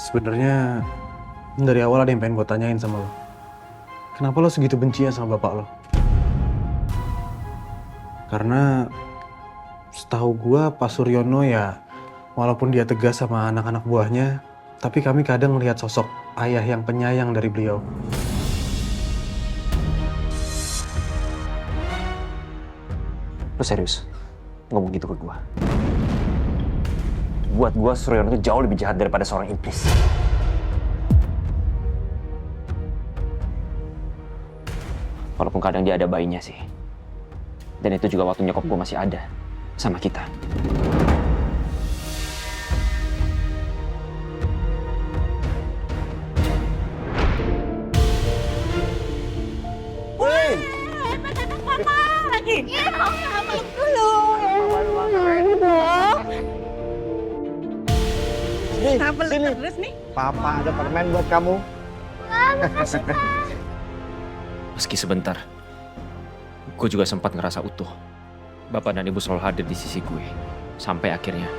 Sebenarnya dari awal ada yang pengen gue tanyain sama lo. Kenapa lo segitu bencinya sama bapak lo? Karena setahu gue Pak Suryono ya, walaupun dia tegas sama anak-anak buahnya, tapi kami kadang melihat sosok ayah yang penyayang dari beliau. Lo serius ngomong gitu ke gue? Buat gue, Suryono itu jauh lebih jahat daripada seorang iblis. Walaupun kadang dia ada bayinya sih. Dan itu juga waktu nyokap gue masih ada sama kita. Kenapa terus nih? Papa ada permen buat kamu. Meski sebentar, gue juga sempat ngerasa utuh. Bapak dan Ibu selalu hadir di sisi gue. Sampai akhirnya.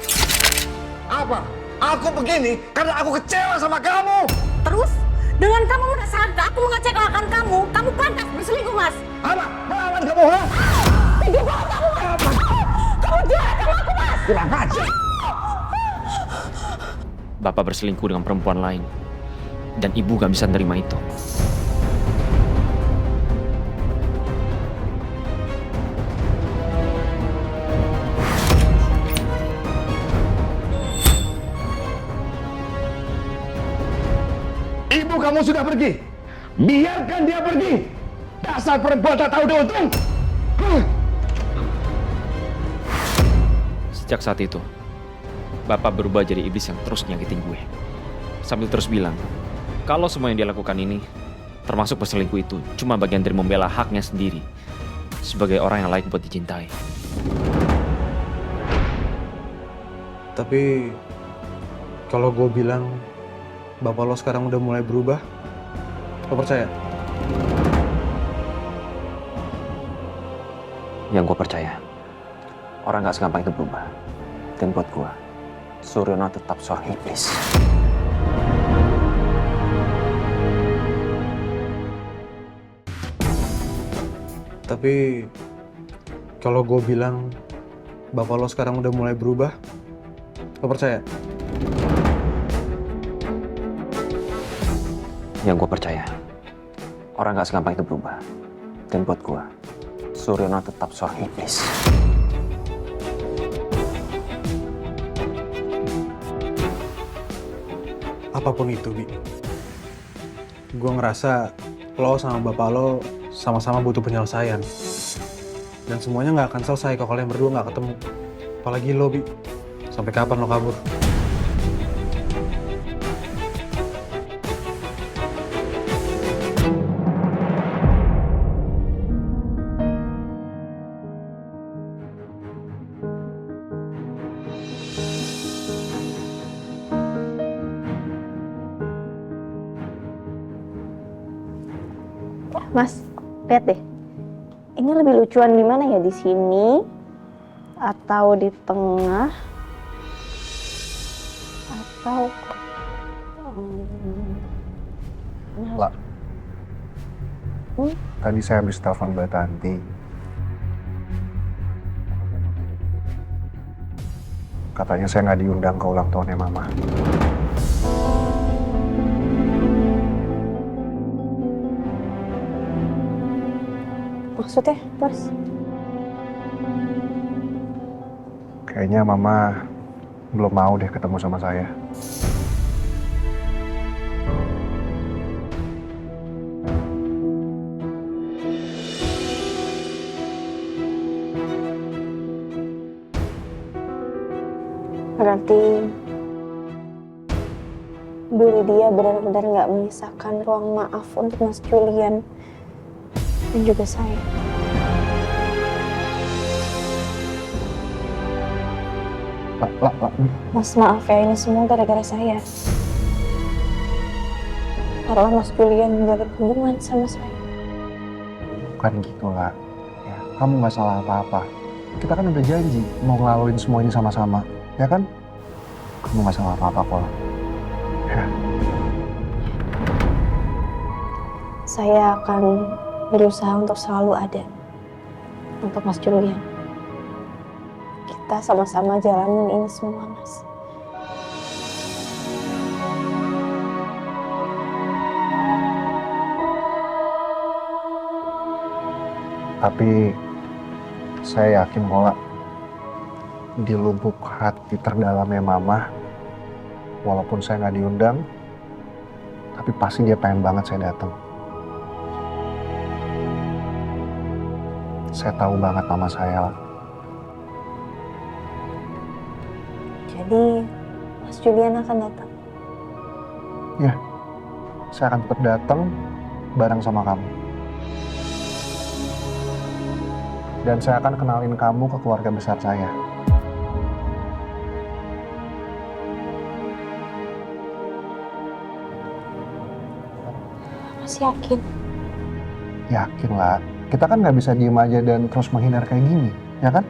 Apa? Aku begini karena aku kecewa sama kamu. Terus? Dengan kamu merasa aku mengecewakan kamu pantas berselingkuh, Mas. Apa? Melawan kamu, ha? Tidak mau kamu, Mas. Kamu jahat sama aku, Mas. Kurang ajar. Bapak berselingkuh dengan perempuan lain. Dan Ibu gak bisa nerima itu. Ibu kamu sudah pergi. Biarkan dia pergi. Dasar perempuan tak tahu diuntung. Sejak saat itu, Bapak berubah jadi iblis yang terus nyakitin gue. Sambil terus bilang, kalau semua yang dia lakukan ini, termasuk berselingkuh itu, cuma bagian dari membela haknya sendiri. Sebagai orang yang layak buat dicintai. Tapi kalau gue bilang bapak lo sekarang udah mulai berubah, lo percaya? Yang gue percaya, orang gak segampang itu berubah. Dan buat gue, Suryono tetap seorang iblis. Tapi kalau gue bilang bapak lo sekarang udah mulai berubah, lo percaya? Yang gue percaya, orang gak segampang itu berubah. Dan buat gue, Suryono tetap seorang iblis. Apapun itu, Bi. Gue ngerasa lo sama bapak lo sama-sama butuh penyelesaian. Dan semuanya nggak akan selesai kalau kalian berdua nggak ketemu. Apalagi lo, Bi. Sampai kapan lo kabur? Mas, lihat deh. Ini lebih lucuan di mana ya? Di sini atau di tengah atau Lah. Tadi saya habis telepon Mbak Tanti. Katanya saya nggak diundang ke ulang tahunnya Mama. maksudnya, Mas? Kayaknya Mama belum mau deh ketemu sama saya. Berarti Bu Lydia benar-benar nggak menyisakan ruang maaf untuk Mas Julian dan juga saya. Mas, maaf ya, ini semua gara-gara saya. Karena Mas Julian menjalin hubungan sama saya. Bukan gitu lah. Ya, kamu nggak salah apa-apa. Kita kan udah janji mau ngelaluin semua ini sama-sama. Ya kan? Kamu nggak salah apa-apa kok. Ya. saya akan berusaha untuk selalu ada untuk Mas Julian. Kita sama-sama jalanin ini semua, Mas. Tapi saya yakin Mola, di lubuk hati terdalamnya Mama, walaupun saya nggak diundang, tapi pasti dia pengen banget saya datang. Saya tahu banget Mama saya. Jadi Mas Julian akan datang. Ya, saya akan tetap datang bareng sama kamu. Dan saya akan kenalin kamu ke keluarga besar saya. Mas yakin? Yakin lah. Kita kan nggak bisa diem aja dan terus menghindar kayak gini, ya kan?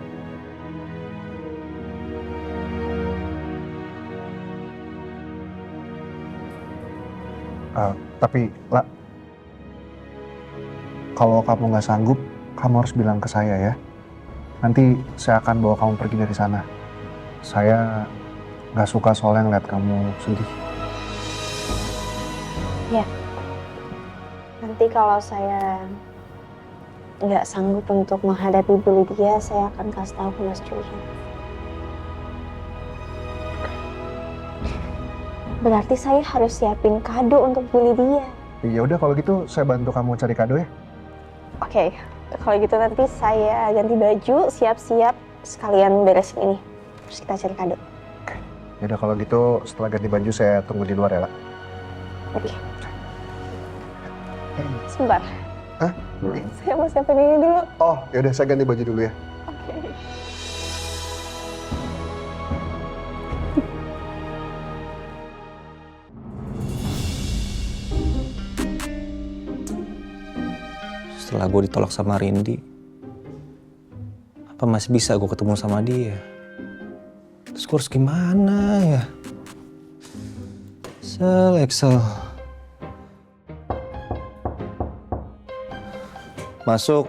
Tapi, lah, kalau kamu nggak sanggup, kamu harus bilang ke saya ya. Nanti saya akan bawa kamu pergi dari sana. Saya nggak suka soalnya ngeliat kamu sedih. Ya. Nanti kalau saya nggak sanggup untuk menghadapi Bu Lydia, saya akan kasih tahu ke Mas Julian. Berarti saya harus siapin kado untuk Bu Lydia. Ya udah kalau gitu saya bantu kamu cari kado ya. Oke, kalau gitu nanti saya ganti baju, siap-siap sekalian beresin ini. Terus kita cari kado. Ya udah kalau gitu setelah ganti baju saya tunggu di luar ya, Lah. Oke. Sebentar. Hah? Saya mau siapin ini dulu. Oh, ya udah saya ganti baju dulu ya. Oke. Setelah gue ditolak sama Rindy, apa masih bisa gue ketemu sama dia? Terus gue harus gimana ya? Excel. Masuk.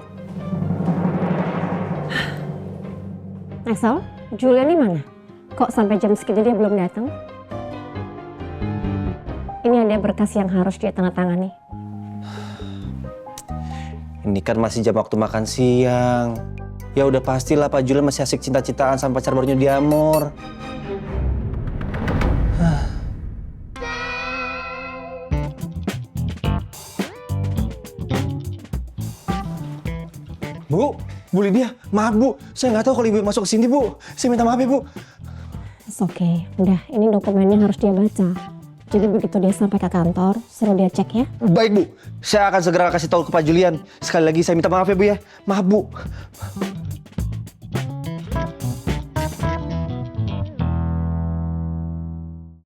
Excel, Julian di mana? Kok sampai jam segini dia belum datang? Ini ada berkas yang harus dia tanda tangani. Ini kan masih jam waktu makan siang. Ya udah pastilah Pak Julian masih asik cinta-cintaan sama pacar barunya Diamor. Bu Lydia, maaf Bu. Saya nggak tahu kalau Ibu masuk ke sini Bu. Saya minta maaf ya Bu. It's okay. Udah, ini dokumennya harus dia baca. Jadi begitu dia sampai ke kantor, suruh dia cek ya. Baik Bu, saya akan segera kasih tahu ke Pak Julian. Sekali lagi saya minta maaf ya Bu ya. Maaf Bu.